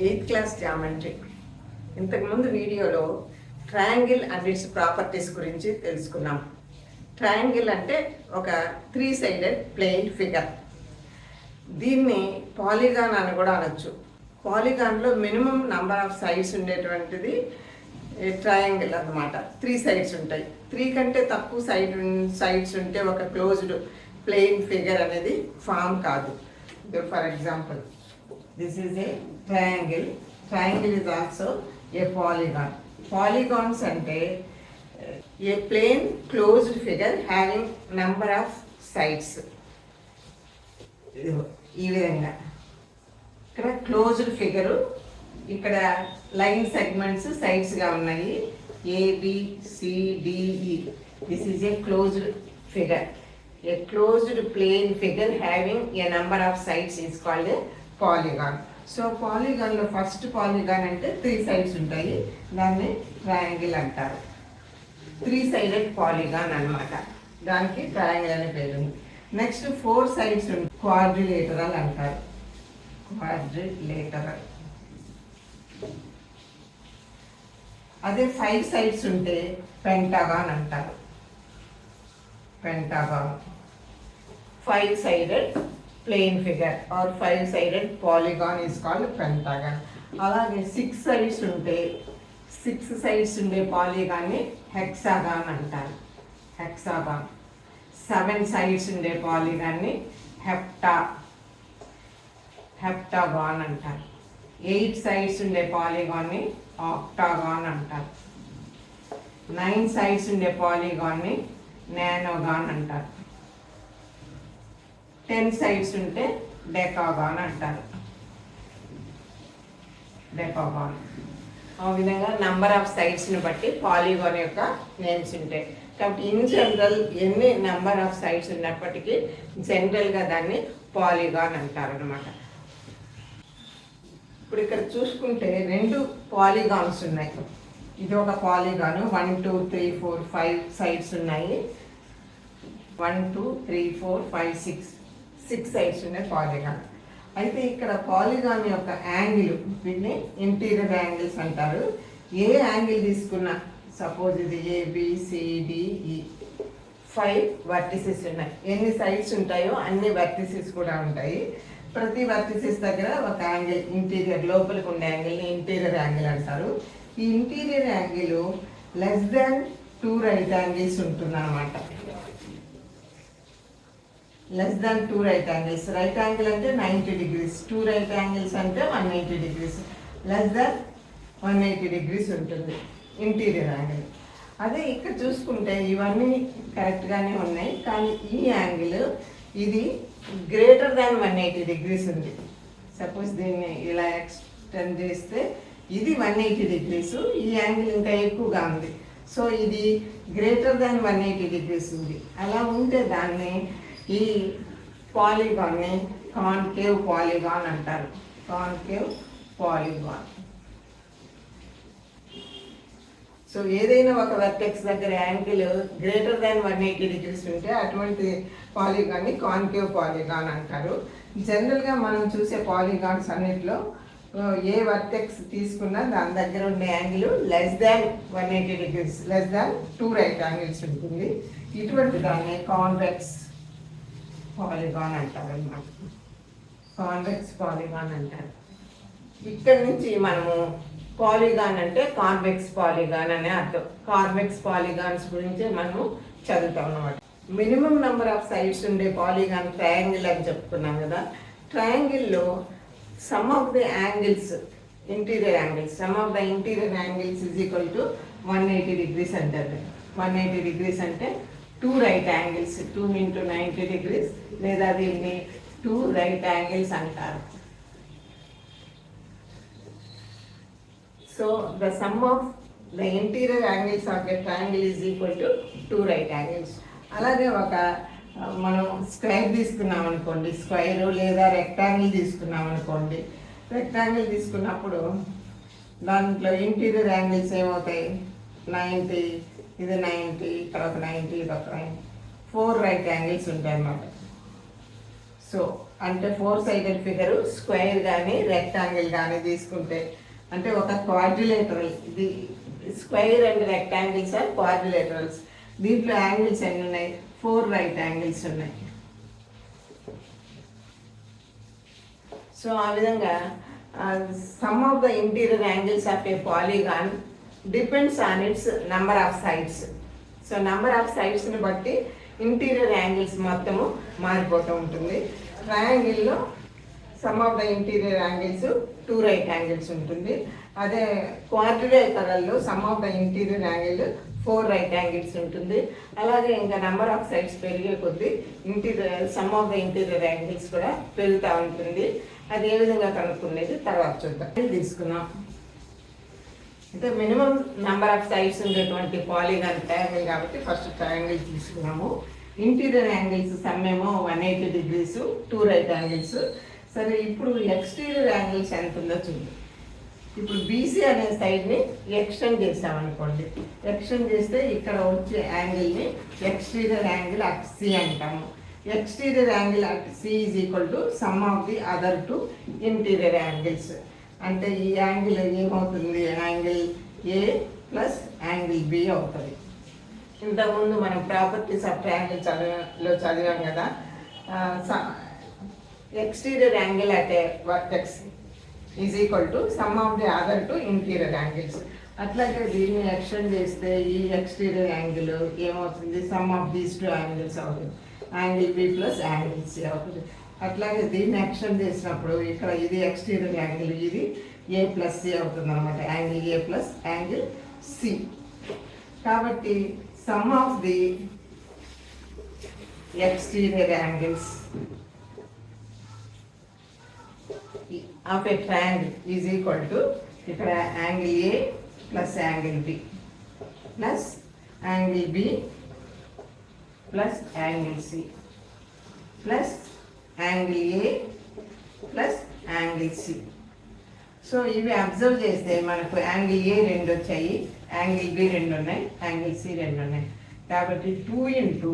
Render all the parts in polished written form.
Eighth class geometry. ఇంతకుముందు వీడియోలో triangle and its properties గురించి తెలుసుకున్నాం. ట్రయాంగిల్ అంటే ఒక 3 సైడెడ్ ప్లెయిన్ ఫిగర్. దీన్ని పాలిగాన్ అని కూడా అనొచ్చు. పాలిగాన్లో మినిమం నంబర్ ఆఫ్ సైడ్స్ ఉండేటువంటిది ట్రయాంగిల్ అన్నమాట. 3 సైడ్స్ ఉంటాయి. 3 కంటే తక్కువ సైడ్స్ ఉంటే ఒక క్లోజ్డ్ ప్లెయిన్ ఫిగర్ అనేది ఫామ్ కాదు. For example, this is a triangle. Triangle is also a polygon. Polygons ante a plane closed figure having number of sides. ఈ విధంగా ఇక్కడ క్లోజ్డ్ ఫిగరు, ఇక్కడ లైన్ సెగ్మెంట్స్ సైడ్స్గా ఉన్నాయి. ABCDE. This is a closed figure. A closed plane figure having a number of sides is called a polygon. So పాలిగాన్లో first polygon అంటే 3 sides ఉంటాయి, దాన్ని triangle అంటారు. 3 సైడెడ్ పాలిగాన్ అన్నమాట, దానికి ట్రయాంగిల్ అనే పేరు ఉంది. నెక్స్ట్ 4 సైడ్స్ క్వాడ్రిలేటరల్ అంటారు. క్వాడ్రిలేటరల్. అదే 5 సైడ్స్ ఉంటే పెంటాగాన్ అంటారు. Pentagon. 5 sided plane figure or 5 sided polygon is called pentagon. అలాగే 6 సైడ్స్ ఉంటే 6 సైడ్స్ ఉండే పాలిగాన్ని హెక్సాగాన్ అంటారు. హెక్సాగాన్. 7 సైడ్స్ ఉండే పాలిగాన్ని హెప్టాగాన్ అంటారు. 8 సైడ్స్ ఉండే పాలిగాన్ని ఆక్టాగాన్ అంటారు. 9 సైడ్స్ ఉండే పాలిగాన్ని నానోగాన్ అంటారు. 10 సైడ్స్ ఉంటే డెకాగాన్ అంటారు. డెకాగాన్. ఆ విధంగా నంబర్ ఆఫ్ సైడ్స్ని బట్టి పాలిగాన్ యొక్క నేమ్స్ ఉంటాయి. కాబట్టి ఇన్ జనరల్ ఎన్ని నెంబర్ ఆఫ్ సైడ్స్ ఉన్నప్పటికీ జనరల్గా దాన్ని పాలిగాన్ అంటారు అనమాట. ఇప్పుడు ఇక్కడ చూసుకుంటే 2 పాలిగాన్స్ ఉన్నాయి. ఇది ఒక పాలిగాను. 1 2 3 4 5 సైడ్స్ ఉన్నాయి. 1 2 3 4 5 6 సైడ్స్ ఉన్నాయి పాలిగాన్. అయితే ఇక్కడ పాలిగాన్ యొక్క యాంగిల్, వీటిని ఇంటీరియర్ యాంగిల్స్ అంటారు. ఏ యాంగిల్ తీసుకున్నా, సపోజ్ ఇది ABCDE 5 వర్టిసెస్ ఉన్నాయి. ఎన్ని సైడ్స్ ఉంటాయో అన్ని వర్టిసెస్ కూడా ఉంటాయి. ప్రతి వర్టిసెస్ దగ్గర ఒక యాంగిల్, ఇంటీరియర్ లోపలికి ఉండే యాంగిల్ని ఇంటీరియర్ యాంగిల్ అంటారు. ఈ interior angle less than 2 right angles ఉంటుందన్నమాట. Less than 2 right angles. Right angle అంటే 90 degrees, 2 రైట్ యాంగిల్స్ అంటే 180 degrees. లెస్ దాన్ 180 degrees ఉంటుంది ఇంటీరియర్ యాంగిల్. అదే ఇక్కడ చూసుకుంటే ఇవన్నీ కరెక్ట్గానే ఉన్నాయి, కానీ ఈ యాంగిల్ ఇది గ్రేటర్ దాన్ 180 degrees ఉంది. సపోజ్ దీన్ని ఇలా ఎక్స్టెండ్ చేస్తే ఇది 180 degrees, ఈ యాంగిల్ ఇంకా ఎక్కువగా ఉంది. సో ఇది గ్రేటర్ దాన్ 180 degrees ఉంది. అలా ఉంటే దాన్ని, ఈ పాలిగాన్ని కాన్కేవ్ పాలిగాన్ అంటారు. Concave polygon. సో ఏదైనా ఒక వర్టెక్స్ దగ్గర యాంగిల్ గ్రేటర్ దాన్ 180 degrees ఉంటే అటువంటి పాలిగాన్ని కాన్కేవ్ పాలిగాన్ అంటారు. జనరల్గా మనం చూసే పాలిగాన్స్ అన్నిట్లో ఏ వర్టెక్స్ తీసుకున్నా దాని దగ్గర ఉండే angle less than 180 degrees, less than 2 right angles ఉంటుంది. ఇటువంటి దాన్ని కాన్వెక్స్ పాలిగాన్ అంటారు అన్నమాట. కాన్వెక్స్ పాలిగాన్ అంటారు. ఇక్కడి నుంచి మనము పాలిగాన్ అంటే కాన్వెక్స్ పాలిగాన్ అనే అర్థం. కాన్వెక్స్ పాలిగాన్స్ గురించి మనము చదువుతాం అన్నమాట. మినిమం నెంబర్ ఆఫ్ సైడ్స్ ఉండే పాలిగాన్ ట్రయాంగిల్ అని చెప్పుకున్నాం కదా. ట్రయాంగిల్లో sum of the angles, interior angles, sum of the interior angles is equal to 180 degrees అంటారు. 180 degrees అంటే 2 రైట్ యాంగిల్స్, 2 into 90 degrees, లేదా దీన్ని 2 రైట్ యాంగిల్స్ అంటారు. So the sum of the interior angles of a triangle is equal to 2 right angles. అలాగే ఒక మనం square తీసుకున్నాం అనుకోండి, స్క్వేర్ లేదా రెక్టాంగిల్ తీసుకున్నాం అనుకోండి. రెక్టాంగిల్ తీసుకున్నప్పుడు దాంట్లో ఇంటీరియర్ యాంగిల్స్ ఏమవుతాయి? 90, ఇది 90, ఇక్కడ ఒక 90, ఇది ఒక 90, 4 రైట్ యాంగిల్స్ ఉంటాయి అన్నమాట. సో అంటే 4 సైడెడ్ ఫిగర్ స్క్వేర్ కానీ రెక్టాంగిల్ కానీ తీసుకుంటే, అంటే ఒక క్వాడ్రిలేటరల్, ఇది square and rectangles are quadrilaterals. దీంట్లో యాంగిల్స్ ఎన్ని ఉన్నాయి? 4 రైట్ యాంగిల్స్ ఉన్నాయి. సో ఆ విధంగా sum of the interior angles of a polygon depends on its number of sides. So number of సైడ్స్ని బట్టి ఇంటీరియర్ యాంగిల్స్ మొత్తము మారిపోతూ ఉంటుంది. ట్రయాంగిల్లో sum of the interior angles 2 right angles ఉంటుంది. అదే క్వాడ్రిలేటరల్లో sum of the interior angle 4 right angles ఉంటుంది. అలాగే ఇంకా నెంబర్ ఆఫ్ సైడ్స్ పెరిగే కొద్దీ some of the interior angles కూడా పెరుగుతూ ఉంటుంది. అది ఏ విధంగా కనుక్కునేది తర్వాత చూద్దాం. తీసుకున్నాం అంటే మినిమం నెంబర్ ఆఫ్ సైడ్స్ ఉండేటువంటి పాలిగాన్ ట్రయాంగిల్ కాబట్టి ఫస్ట్ ట్రయాంగిల్ తీసుకున్నాము. ఇంటీరియర్ యాంగిల్స్ సమ్మేమో 180 degrees, 2 రైట్ యాంగిల్స్. సరే, ఇప్పుడు ఎక్స్టీరియర్ యాంగిల్స్ ఎంత ఉందో చూద్దాం. ఇప్పుడు బీసీ అనే సైడ్ని ఎక్స్టెండ్ చేసామనుకోండి. ఎక్స్టెండ్ చేస్తే ఇక్కడ వచ్చే యాంగిల్ని ఎక్స్టీరియర్ యాంగిల్ అట్ సి అంటాము. Exterior angle at C is equal to sum of the other 2 interior angles. అంటే ఈ యాంగిల్ ఏమవుతుంది? Angle A plus angle B అవుతుంది. ఇంతకుముందు మనం ప్రాపర్టీస్ ఆఫ్ ట్రయాంగిల్ చదివాం కదా. Exterior angle at a vertex is equal to sum of the other 2 interior angles. అట్లాగే దీన్ని ఎక్స్టెండ్ చేస్తే ఈ ఎక్స్టీరియర్ యాంగిల్ ఏమవుతుంది? సమ్ ఆఫ్ దీస్ 2 యాంగిల్స్ అవుతుంది. Angle B plus angle C అవుతుంది. అట్లాగే దీన్ని ఎక్స్టెండ్ చేసినప్పుడు ఇక్కడ ఇది ఎక్స్టీరియర్ యాంగిల్, ఇది ఏ ప్లస్ సి అవుతుంది అనమాట. Angle A plus angle C. కాబట్టి sum of the exterior angles of a triangle is equal to ఇక్కడ angle A plus angle B plus angle B plus angle C plus angle A plus angle C. So ఇవి observe చేస్తే మనకు angle A 2 వచ్చాయి, angle B 2 ఉన్నాయి, angle C 2 ఉన్నాయి. కాబట్టి 2 into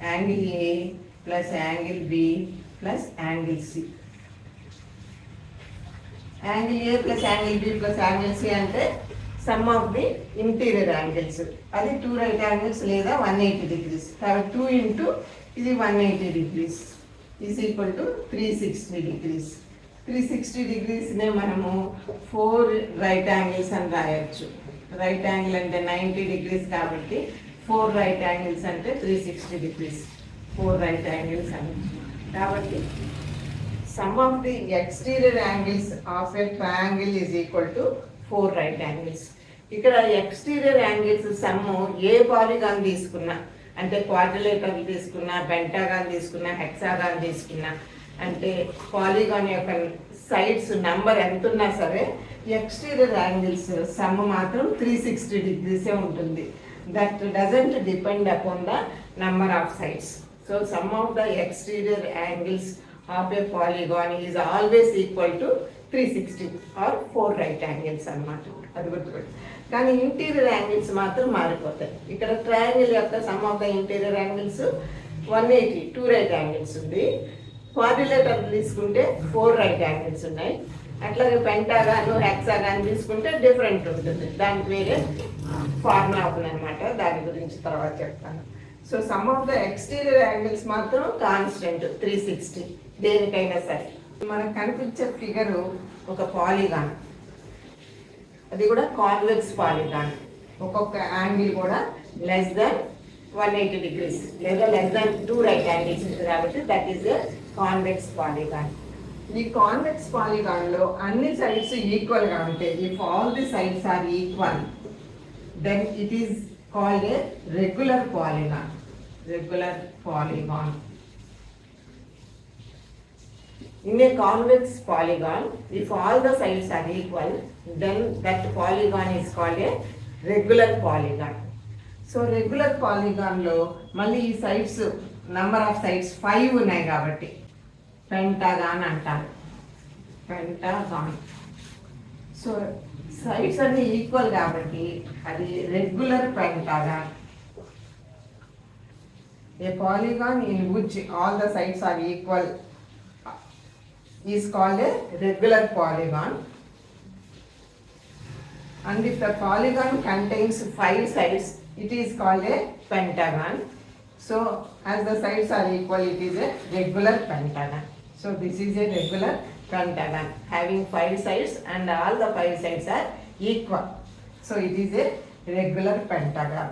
angle A plus angle B plus angle C. Angle A plus angle B plus angle C అంటే sum of the interior angles. అది 2 right angles లేదా 180 degrees. కాబట్టి 2 into ఇది 180 degrees is equal to 360 degrees. 360 degreesనే మనము 4 right angles అని రాయొచ్చు. Right angle అంటే 90 degrees కాబట్టి 4 రైట్ యాంగిల్స్ అంటే 360 degrees. 4 రైట్ యాంగిల్స్ అని. కాబట్టి sum of the exterior angles of a triangle is equal to 4 right angles. ఇక్కడ ఎక్స్టీరియర్ యాంగిల్స్ సమ్ ఏ polygon తీసుకున్నా, అంటే క్వాడ్రిలేటర్ తీసుకున్నా, పెంటాగాన్ తీసుకున్నా, హెక్సాగాన్ తీసుకున్నా, అంటే పాలిగాన్ యొక్క సైడ్స్ నంబర్ ఎంత ఉన్నా సరే ఎక్స్టీరియర్ యాంగిల్స్ సమ్ మాత్రం 360 degrees ఉంటుంది. That doesn't depend upon the number of sides. So sum of the exterior angles of a polygon is always equal to 360 or 4 right angles అన్నమాట. అది గుర్తుపెట్టు. కానీ interior angles మాత్రం మారిపోతాయి. ఇక్కడ ట్రయాంగిల్ యొక్క some of the interior angles 180, 2 right angles ఉంది. Quadrilateral తీసుకుంటే 4 right angles ఉన్నాయి. అట్లాగే పెంటాగాన్, హెక్సాగాన్ తీసుకుంటే డిఫరెంట్ ఉంటుంది. దానికి వేరే ఫార్ములా ఉందన్నమాట. దాని గురించి తర్వాత చెప్తాను. So sum of the exterior angles మాత్రం కాన్స్టెంట్ 360 దేనికైనా సరే. మనకు కనిపించే ఫిగరు ఒక పాలిగాన్, అది కూడా కాన్వెక్స్ పాలిగాన్. ఒక్కొక్క యాంగిల్ కూడా లెస్ దాన్ 180 degrees లేదా లెస్ దాన్ 2 రైట్ యాంగిల్స్ ఉంటుంది. కాబట్టి that is a convex polygon. ఈ కాన్వెక్స్ పాలిగాన్లో అన్ని సైడ్స్ ఈక్వల్గా ఉంటాయి. If all the sides are equal then it is called a regular polygon. Regular polygon. In a convex polygon, if all the sides are equal, then that polygon is called a regular polygon. So regular polygon లో మళ్ళీ ఈ sides number of sides 5 ఉన్నాయి కాబట్టి పెంటాగాన్ అంటారు. పెంటాగాన్. So sides అన్ని equal కాబట్టి అది regular పెంటాగాన్. A polygon in which all the sides are equal is called a regular polygon. And if the polygon contains 5 sides, it is called a pentagon. So as the sides are equal, it is a regular pentagon. So this is a regular pentagon having 5 sides and all the 5 sides are equal. So it is a regular pentagon.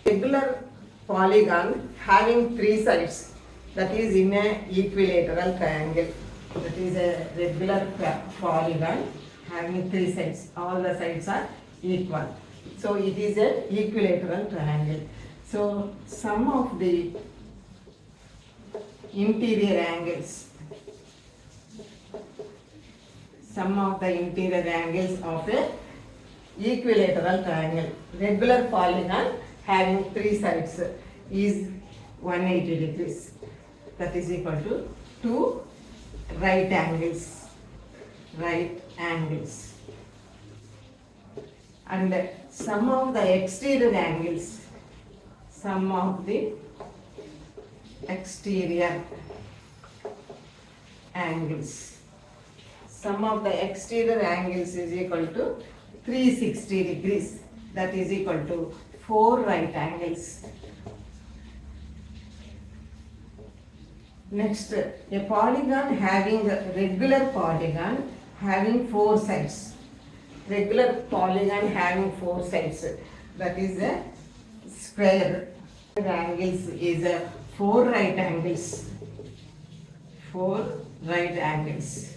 Regular polygon having 3 sides, that is in a equilateral triangle. That is a regular polygon having 3 sides. All the sides are equal. So it is an equilateral triangle. So sum of the interior angles, sum of the interior angles of a equilateral triangle, regular polygon having 3 sides is 180 degrees. That is equal to 2 right angles. And sum of the exterior angles, sum of the exterior angles, sum of the exterior angles is equal to 360 degrees. That is equal to 4 right angles. Next, a polygon having regular polygon having 4 sides. Regular polygon having 4 sides. That is a square. Angles is 4 right angles. 4 right angles.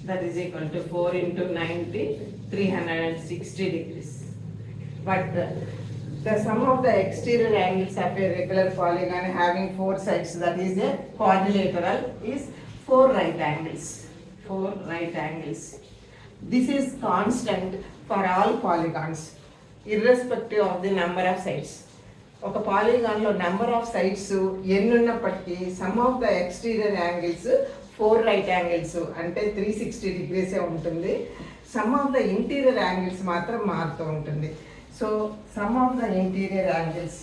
That is equal to 4 into 90, 360 degrees. But the sum of the exterior angles of a regular polygon having 4 sides, that is a quadrilateral, is 4 right angles. 4 right angles. This is constant for all polygons, irrespective of the number of sides. ఒక పాలిగాన్లో number of sides ఎన్ని ఉన్నప్పటికీ some of the exterior angles 4 right angles అంటే 360 డిగ్రీసే ఉంటుంది. Some of the interior angles మాత్రం మారుతూ ఉంటుంది. So sum of the interior angles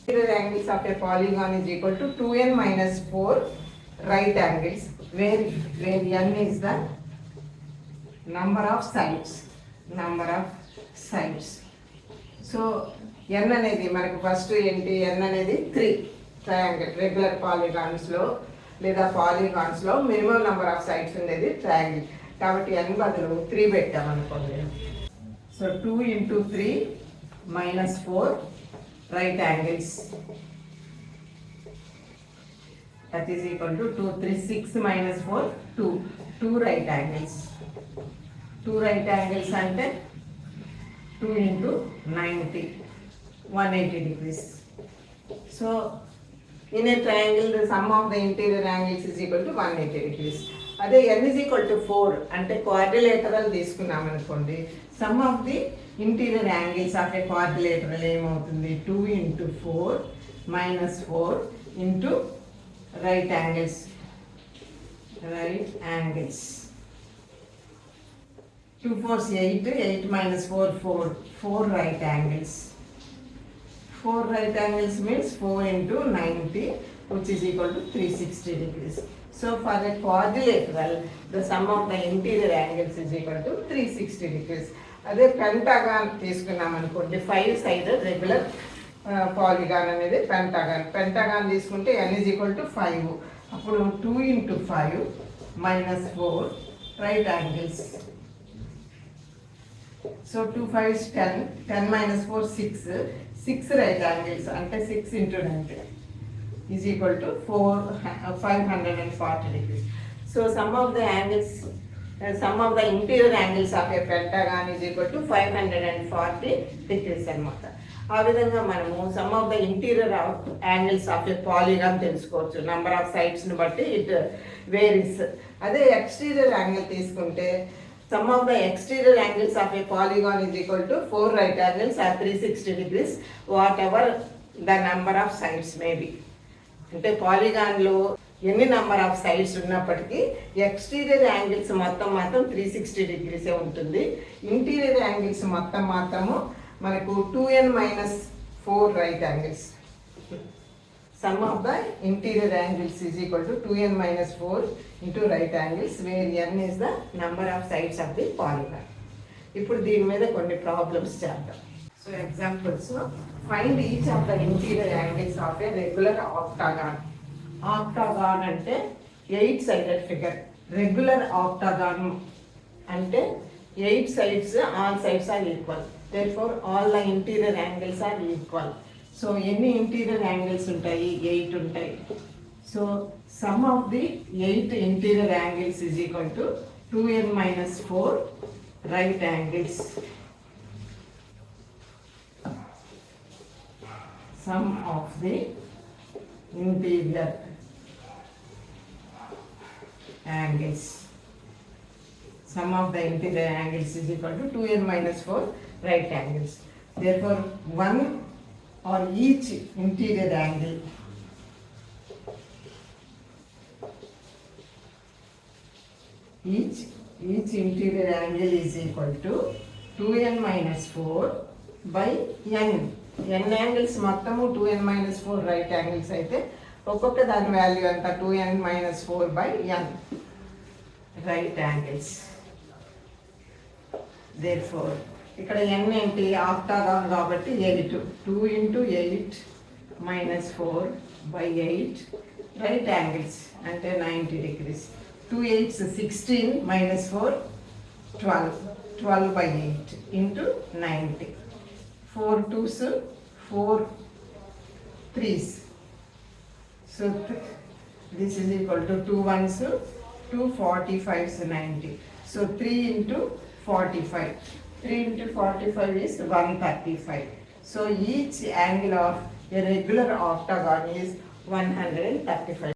interior angles of a polygon is equal to 2n minus 4 right angles, where n is the number of sides. So n అనేది మనకు first ఏంటి, n అనేది 3 triangle. Regular పాలిగాన్స్లో లేదా పాలిగాన్స్లో minimum number of sides ఉండేది triangle, కాబట్టి n బదులు 3 పెట్టామనుకోండి. So 2 into 3 minus 4 right angles, that is equal to 2 3 6 minus 4 2 right angles. 2 right angles అంటే 2 into 90, 180 degrees. So in a triangle the sum of the interior angles is equal to 180 degrees. అదే n is equal to 4 అంటే quadrilateral తీసుకున్నాం అనుకోండి, some of the interior angles of a quadrilateral ఏమవుతుంది, 2 into 4 minus 4 into right angles. 2 4s 8, 8 minus 4 4 right angles. 4 right angles means 4 into 90, which is equal to 360 degrees. So for a quadrilateral, the sum of the interior angles is equal to 360 degrees. అదే పెంటాగాన్ తీసుకున్నాం అనుకోండి, 5 sided regular polygon అనేది పెంటాగాన్ తీసుకుంటే n is equal to 5. అప్పుడు 2 into 5 minus 4 right angles. So 2 5 is 10, 10 minus 4 6 right angles అంటే 6 into 90 is equal to 540 degrees. So sum of the angles, sum of the interior angles of a pentagon is equal to 540 degrees అన్నమాట. ఆ విధంగా మనము sum of the interior angles of a polygon తెలుసుకోవచ్చు. Number of సైడ్స్ని బట్టి it varies. అదే exterior angle తీసుకుంటే sum of the exterior angles of a polygon is equal to 4 right angles or 360 degrees, whatever the number of sides maybe. అంటే పాలిగాన్లో ఎన్ని number of sides ఉన్నప్పటికీ exterior angles మొత్తం 360 డిగ్రీసే ఉంటుంది. Interior angles మాత్రము మనకు 2n-4 right angles. Sum of the interior angles is equal to 2n-4 into right angles, where n is the number of sides of the polygon. ఇప్పుడు దీని మీద కొన్ని ప్రాబ్లమ్స్ చేద్దాం. So examples, find each of the interior angles of a regular octagon. Octagon అంటే 8 sided figure. Regular octagon అంటే 8 sides, all sides are equal. Therefore all the interior angles are equal. So ఎన్ని interior angles ఉంటాయి? 8 ఉంటాయి. So sum of the 8 interior angles is equal to 2n-4 right angles. Sum of the interior angles. Sum of the interior angles is equal to 2n-4 right angles. Therefore, one or each interior angle each interior angle is equal to 2n-4 by n. n angles మొత్తము 2n-4 right angles అయితే ఒక్కొక్క దాని value ఎంత? 2n-4 by n right angles. Therefore ఇక్కడ n ఏంటి? ఆక్టాగాన్ కాబట్టి 8. 2 into 8 - 4 by 8 right angles అంటే 90 degrees. 2 8s 16 - 4 12. 12 by 8 into 90. 4 2s 4 3s. So this is equal to 2 1s 2 45s 90. So 3 into 45. 3 into 45 is 135. So each angle of a regular octagon is 135.